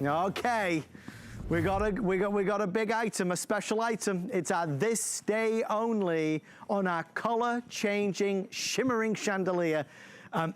Okay. We got a big item, a special item. It's our this day only on our color changing shimmering chandelier.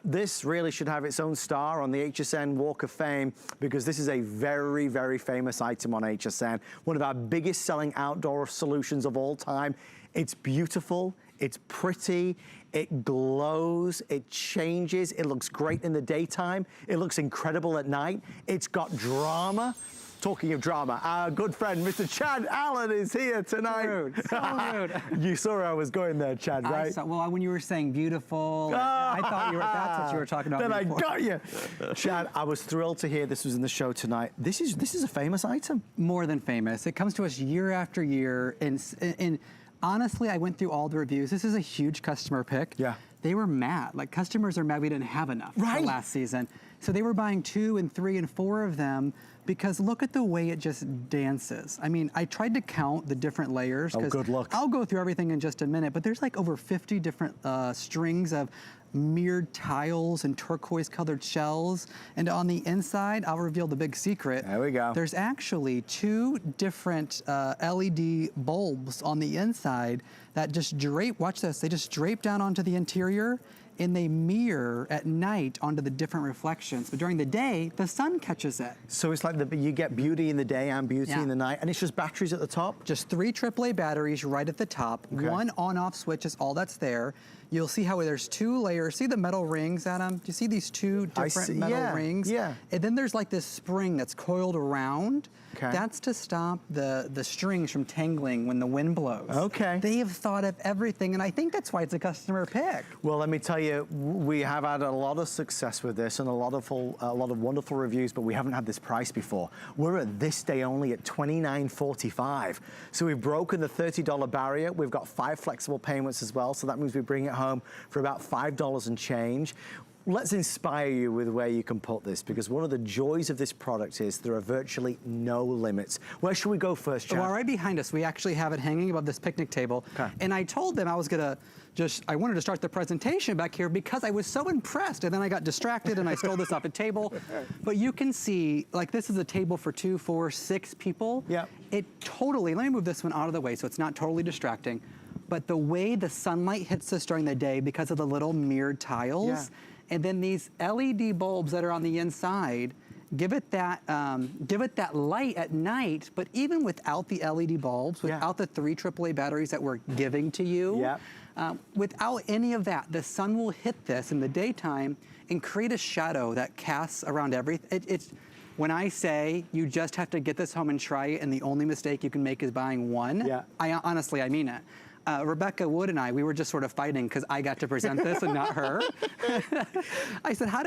This really should have its own star on the HSN Walk of Fame because this is a very, very famous item on HSN. One of our biggest selling outdoor solutions of all time. It's beautiful, it's pretty, it glows, it changes, it looks great in the daytime, it looks incredible at night, it's got drama. Talking of drama, our good friend, Mr. Chad Allen is here tonight. Rude, so rude. You saw where I was going there, Chad, right? Well, when you were saying beautiful, I thought that's what you were talking about. Then before. I got you. Chad, I was thrilled to hear this was in the show tonight. This is a famous item. More than famous. It comes to us year after year. And honestly, I went through all the reviews. This is a huge customer pick. Yeah. They were mad. Like, customers are mad we didn't have enough for last season. So they were buying 2 and 3 and 4 of them because look at the way it just dances. I mean, I tried to count the different layers. Oh, good luck. I'll go through everything in just a minute, but there's like over 50 different strings of mirrored tiles and turquoise colored shells. And on the inside, I'll reveal the big secret. There we go. There's actually 2 different LED bulbs on the inside that just drape, watch this, they just drape down onto the interior and they mirror at night onto the different reflections. But during the day, the sun catches it. So it's like you get beauty in the day and beauty in the night, and it's just batteries at the top? Just 3 AAA batteries right at the top. Okay. 1 on-off switch is all that's there. You'll see how there's 2 layers. See the metal rings, Adam? Do you see these 2 different metal rings? Yeah. And then there's like this spring that's coiled around. Okay. That's to stop the strings from tangling when the wind blows. Okay. They have thought of everything, and I think that's why it's a customer pick. Well, let me tell you, we have had a lot of success with this and a lot of wonderful reviews, but we haven't had this price before. We're at this day only at $29.45. So we've broken the $30 barrier. We've got 5 flexible payments as well, so that means we bring it home for about $5 and change. Let's inspire you with where you can put this, because one of the joys of this product is there are virtually no limits. Where should we go first, Chad? Well, right behind us, we actually have it hanging above this picnic table. Okay. And I told them I was gonna I wanted to start the presentation back here because I was so impressed, and then I got distracted and I stole this off a table. But you can see, like, this is a table for 2, 4, 6 people. Yeah. It totally, let me move this one out of the way so it's not totally distracting. But the way the sunlight hits us during the day because of the little mirrored tiles, and then these LED bulbs that are on the inside, give it that light at night. But even without the LED bulbs, without the 3 AAA batteries that we're giving to you, without any of that, the sun will hit this in the daytime and create a shadow that casts around everything. When I say you just have to get this home and try it, and the only mistake you can make is buying 1, honestly, I mean it. Rebecca Wood and we were just sort of fighting because I got to present this and not her. I said, how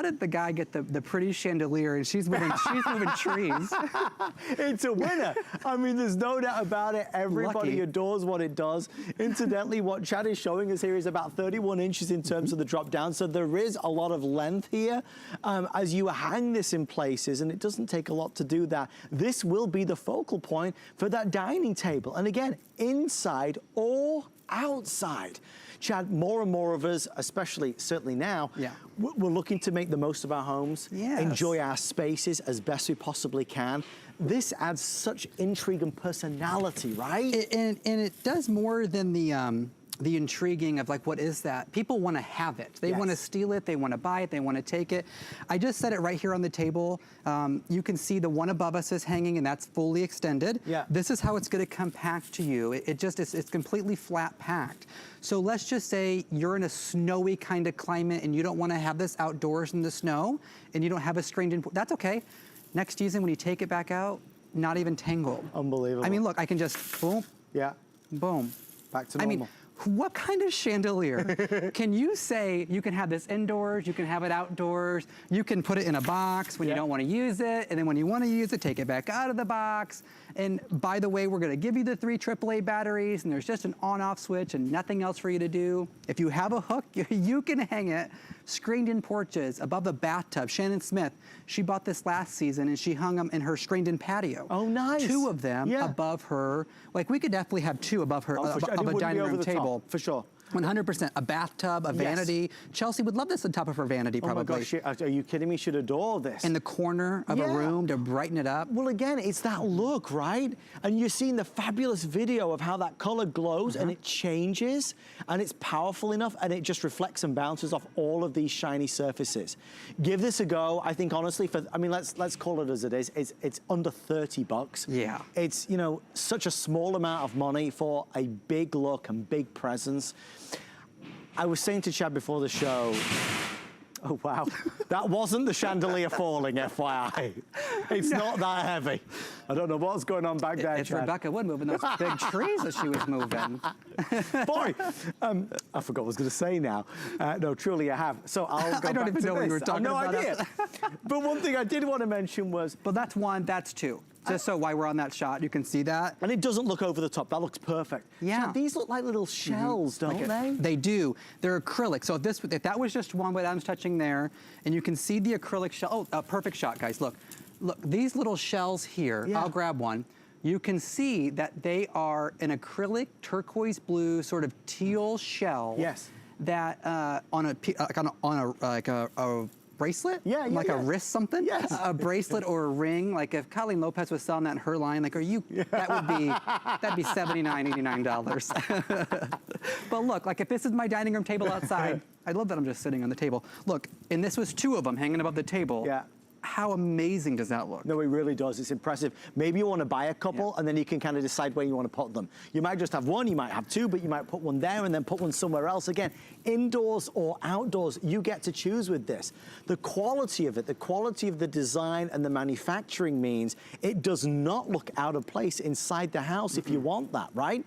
did the guy get the pretty chandelier and she's moving trees? It's a winner. I mean, there's no doubt about it. Everybody adores what it does. Incidentally, what Chad is showing us here is about 31 inches in terms of the drop down. So there is a lot of length here as you hang this in places, and it doesn't take a lot to do that. This will be the focal point for that dining table. And again, inside or outside. Chad, more and more of us, especially certainly now, we're looking to make the most of our homes, enjoy our spaces as best we possibly can. This adds such intrigue and personality, right? And it does more than the intriguing of like, what is that? People want to have it. They want to steal it. They want to buy it. They want to take it. I just set it right here on the table. You can see the one above us is hanging, and that's fully extended. This is how it's going to come packed to you. It's completely flat packed. So let's just say you're in a snowy kind of climate and you don't want to have this outdoors in the snow and you don't have a screened in. That's okay. Next season, when you take it back out, not even tangled. Unbelievable. I mean, look, I can just boom, boom. Back to normal. I mean, what kind of chandelier can you say you can have this indoors, you can have it outdoors, you can put it in a box when you don't want to use it, and then when you want to use it, take it back out of the box. And by the way, we're going to give you the 3 AAA batteries, and there's just an on-off switch and nothing else for you to do. If you have a hook, you can hang it screened in porches above the bathtub. Shannon Smith, she bought this last season and she hung them in her screened in patio. Oh, nice. 2 of them above her. Like, we could definitely have 2 above her, above a dining room table. For sure. 100%. A bathtub, a vanity. Chelsea would love this on top of her vanity, probably. Oh my gosh, are you kidding me? She'd adore this. In the corner of a room to brighten it up. Well, again, it's that look, right? And you're seeing the fabulous video of how that color glows and it changes and it's powerful enough and it just reflects and bounces off all of these shiny surfaces. Give this a go. I think honestly, I mean, let's call it as it is. It's under 30 bucks. Yeah. It's, you know, such a small amount of money for a big look and big presence. I was saying to Chad before the show, oh wow, that wasn't the chandelier falling, FYI. It's not that heavy. I don't know what's going on back there, It's Chad. Rebecca Wood moving those big trees that she was moving. Boy, I forgot what I was going to say now. No, truly I have. So I'll go I don't back even to know what this. you were talking No about. idea. But one thing I did want to mention was... But that's one, that's two. Just so while we're on that shot, you can see that. And it doesn't look over the top. That looks perfect. Yeah. Chad, these look like little shells, don't they? They do. They're acrylic. So if that was just one what I'm touching there, and you can see the acrylic shell. Oh, a perfect shot, guys. Look, these little shells here. I'll grab one. You can see that they are an acrylic turquoise blue sort of teal shell. Yes. That on a bracelet? Like a wrist something? Yes. A bracelet or a ring. Like if Colleen Lopez was selling that in her line, like, that'd be $79, $89. But look, like if this is my dining room table outside, I love that I'm just sitting on the table. Look, and this was two of them hanging above the table. Yeah. How amazing does that look? No, it really does. It's impressive. Maybe you want to buy a couple and then you can kind of decide where you want to put them. You might just have one, you might have two, but you might put one there and then put one somewhere else. Again, indoors or outdoors, you get to choose with this. The quality of it, the quality of the design and the manufacturing means it does not look out of place inside the house if you want that, right?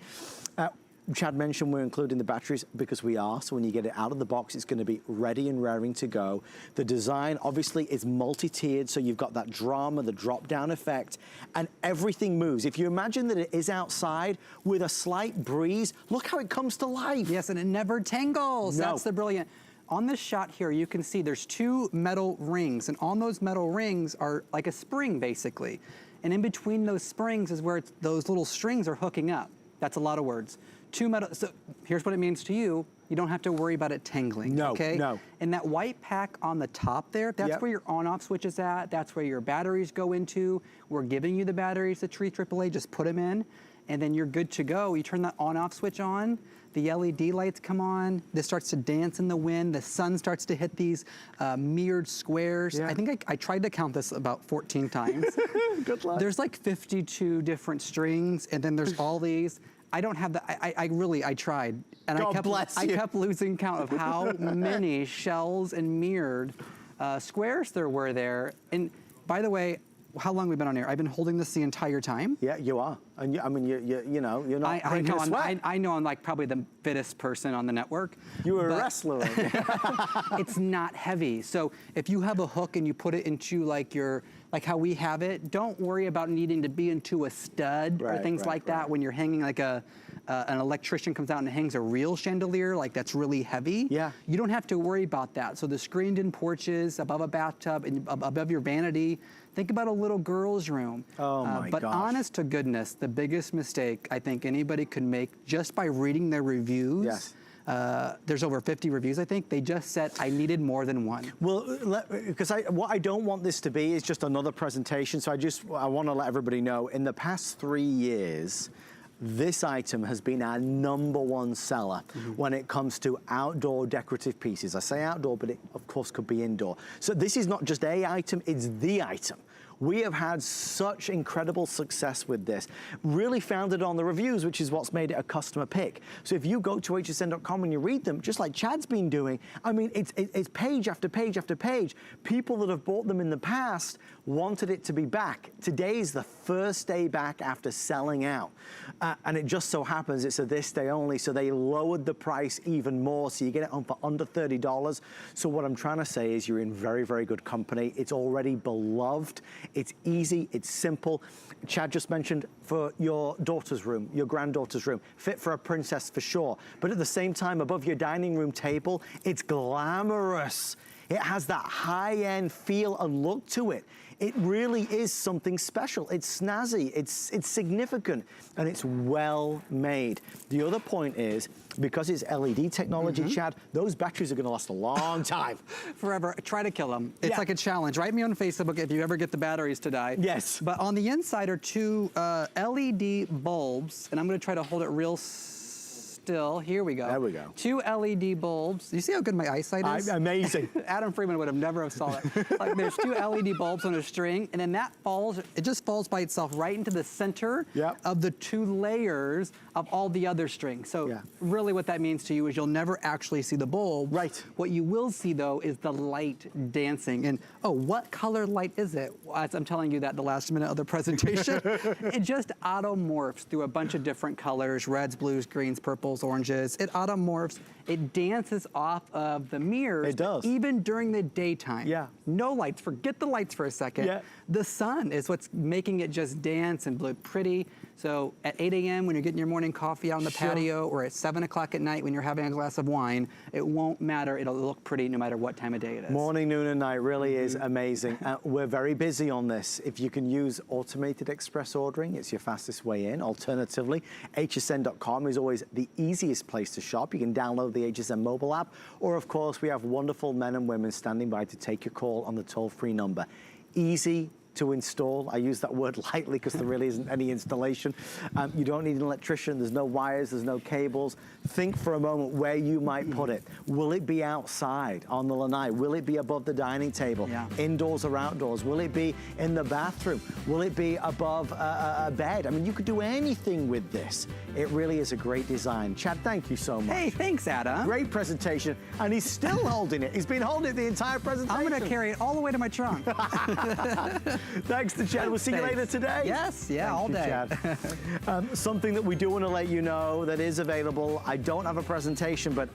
Chad mentioned we're including the batteries because we are, so when you get it out of the box, it's going to be ready and raring to go. The design obviously is multi-tiered, so you've got that drama, the drop-down effect, and everything moves. If you imagine that it is outside with a slight breeze, look how it comes to life. Yes, and it never tangles. No. That's the brilliant. On this shot here, you can see there's two metal rings, and on those metal rings are like a spring, basically. And in between those springs is where those little strings are hooking up. That's a lot of words. Two metal, so here's what it means to you. You don't have to worry about it tangling, okay? No. And that white pack on the top there, that's where your on-off switch is at. That's where your batteries go into. We're giving you the batteries, the Tree AAA, just put them in, and then you're good to go. You turn that on-off switch on, the LED lights come on, this starts to dance in the wind, the sun starts to hit these mirrored squares. I think I tried to count this about 14 times. Good luck. There's like 52 different strings, and then there's all these. I don't have the, I tried. And I kept losing count of how many shells and mirrored squares there were there. And by the way, how long have we been on air? I've been holding this the entire time. Yeah, you are. And you, I mean, you know, you're not breaking a sweat. I know I'm like probably the fittest person on the network. You were a wrestler. It's not heavy. So if you have a hook and you put it into like like how we have it, don't worry about needing to be into a stud or things like that when you're hanging like an electrician comes out and hangs a real chandelier, like that's really heavy. Yeah. You don't have to worry about that. So the screened-in porches above a bathtub and above your vanity, think about a little girl's room. Oh my But gosh. honest to goodness, the biggest mistake I think anybody could make just by reading their reviews, there's over 50 reviews, I think. They just said, I needed more than one. Well, because what I don't want this to be is just another presentation. So I want to let everybody know, in the past 3 years, this item has been our #1 seller when it comes to outdoor decorative pieces. I say outdoor, but it of course could be indoor. So this is not just a item, it's the item. We have had such incredible success with this, really founded on the reviews, which is what's made it a customer pick. So if you go to hsn.com and you read them, just like Chad's been doing, I mean, it's page after page after page. People that have bought them in the past wanted it to be back. Today's the first day back after selling out. And it just so happens it's a this day only, so they lowered the price even more, so you get it on for under $30. So what I'm trying to say is you're in very, very good company. It's already beloved. It's easy, it's simple. Chad just mentioned for your daughter's room, your granddaughter's room, fit for a princess for sure. But at the same time, above your dining room table, it's glamorous. It has that high-end feel and look to it. It really is something special. It's snazzy, it's significant, and it's well made. The other point is, because it's LED technology, Chad, those batteries are gonna last a long time. Forever. Try to kill them. It's like a challenge. Write me on Facebook if you ever get the batteries to die. Yes. But on the inside are two LED bulbs, and I'm gonna try to hold it real still. Here we go. There we go. Two LED bulbs. You see how good my eyesight is? Amazing. Adam Freeman would have never have saw that. Like there's two LED bulbs on a string, and then that falls, it just falls by itself right into the center of the two layers of all the other strings. So really what that means to you is you'll never actually see the bulb. Right. What you will see though is the light dancing. And oh, what color light is it? As I'm telling you that the last minute of the presentation, it just automorphs through a bunch of different colors, reds, blues, greens, purples, oranges. It automorphs, it dances off of the mirrors. It does. Even during the daytime. Yeah. No lights, forget the lights for a second. Yeah. The sun is what's making it just dance and look pretty. So at 8 a.m. when you're getting your morning coffee out on the patio, or at 7 o'clock at night when you're having a glass of wine, it won't matter. It'll look pretty no matter what time of day it is. Morning, noon, and night really is amazing. We're very busy on this. If you can use automated express ordering, it's your fastest way in. Alternatively, hsn.com is always the easiest place to shop. You can download the HSN mobile app, or of course, we have wonderful men and women standing by to take your call on the toll-free number. Easy to install. I use that word lightly because there really isn't any installation. You don't need an electrician. There's no wires, there's no cables. Think for a moment where you might put it. Will it be outside on the lanai? Will it be above the dining table? Indoors or outdoors? Will it be in the bathroom? Will it be above a bed? I mean, you could do anything with this. It really is a great design. Chad, thank you so much. Hey, thanks, Adam. Great presentation. And he's still holding it. He's been holding it the entire presentation. I'm going to carry it all the way to my trunk. Thanks to Chad. We'll see you later today. Yes, all day. Chad. Something that we do want to let you know that is available. I don't have a presentation, but